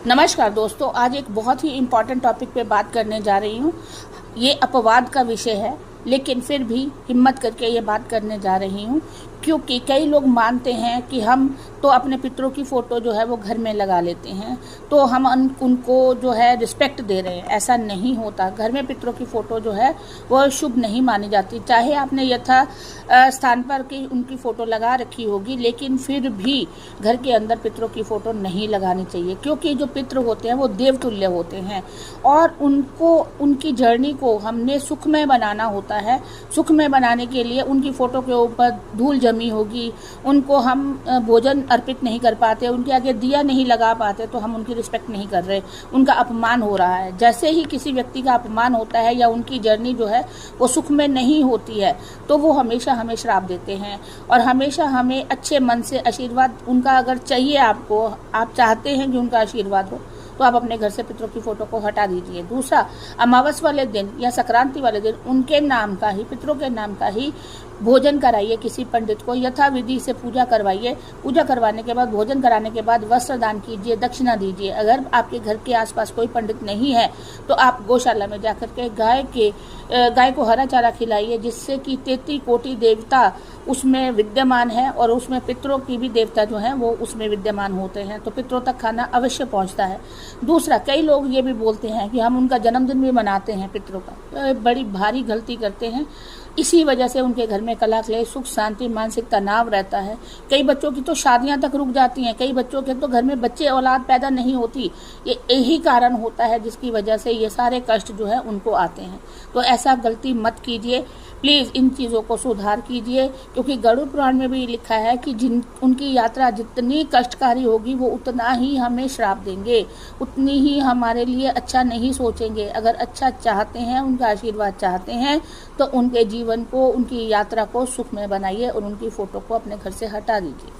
नमस्कार दोस्तों, आज एक बहुत ही इम्पॉर्टेंट टॉपिक पे बात करने जा रही हूँ। ये अपवाद का विषय है, लेकिन फिर भी हिम्मत करके ये बात करने जा रही हूँ, क्योंकि कई लोग मानते हैं कि हम तो अपने पितरों की फ़ोटो जो है वो घर में लगा लेते हैं, तो हम उनको जो है रिस्पेक्ट दे रहे हैं। ऐसा नहीं होता। घर में पितरों की फ़ोटो जो है वो शुभ नहीं मानी जाती। चाहे आपने यथा स्थान पर की उनकी फ़ोटो लगा रखी होगी, लेकिन फिर भी घर के अंदर पितरों की फ़ोटो नहीं लगानी चाहिए, क्योंकि जो पितृ होते हैं वो देवतुल्य होते हैं और उनको उनकी जर्नी को हमने सुखमय बनाना होता है। सुखमय बनाने के लिए उनकी फ़ोटो के ऊपर धूल जमी होगी, उनको हम भोजन अर्पित नहीं कर पाते, उनके आगे दिया नहीं लगा पाते, तो हम उनकी रिस्पेक्ट नहीं कर रहे, उनका अपमान हो रहा है। जैसे ही किसी व्यक्ति का अपमान होता है या उनकी जर्नी जो है वो सुखमय नहीं होती है, तो वो हमेशा हमें श्राप देते हैं और हमेशा हमें अच्छे मन से आशीर्वाद उनका अगर चाहिए, आपको आप चाहते हैं कि उनका आशीर्वाद हो, तो आप अपने घर से पितरों की फ़ोटो को हटा दीजिए। दूसरा, अमावस वाले दिन या संक्रांति वाले दिन उनके नाम का ही, पितरों के नाम का ही भोजन कराइए। किसी पंडित को यथाविधि से पूजा करवाइए। पूजा करवाने के बाद, भोजन कराने के बाद वस्त्र दान कीजिए, दक्षिणा दीजिए। अगर आपके घर के आसपास कोई पंडित नहीं है तो आप गौशाला में जाकर के गाय को हरा चारा खिलाइए, जिससे कि 33 कोटि देवता उसमें विद्यमान है और उसमें पितरों की भी देवता जो हैं वो उसमें विद्यमान होते हैं, तो पितरों तक खाना अवश्य पहुंचता है। दूसरा, कई लोग ये भी बोलते हैं कि हम उनका जन्मदिन भी मनाते हैं पितरों का। बड़ी भारी गलती करते हैं। इसी वजह से उनके घर में कलह क्लेश, सुख शांति, मानसिक तनाव रहता है। कई बच्चों की तो शादियां तक रुक जाती हैं, कई बच्चों के तो घर में बच्चे औलाद पैदा नहीं होती। ये यही कारण होता है जिसकी वजह से ये सारे कष्ट जो है उनको आते हैं। तो ऐसा गलती मत कीजिए प्लीज़, इन चीज़ों को सुधार कीजिए, क्योंकि गरुड़ पुराण में भी लिखा है कि उनकी यात्रा जितनी कष्टकारी होगी वो उतना ही हमें श्राप देंगे, उतनी ही हमारे लिए अच्छा नहीं सोचेंगे। अगर अच्छा चाहते हैं, उनका आशीर्वाद चाहते हैं, तो उनके जीवन को, उनकी यात्रा को सुखमय बनाइए और उनकी फ़ोटो को अपने घर से हटा दीजिए।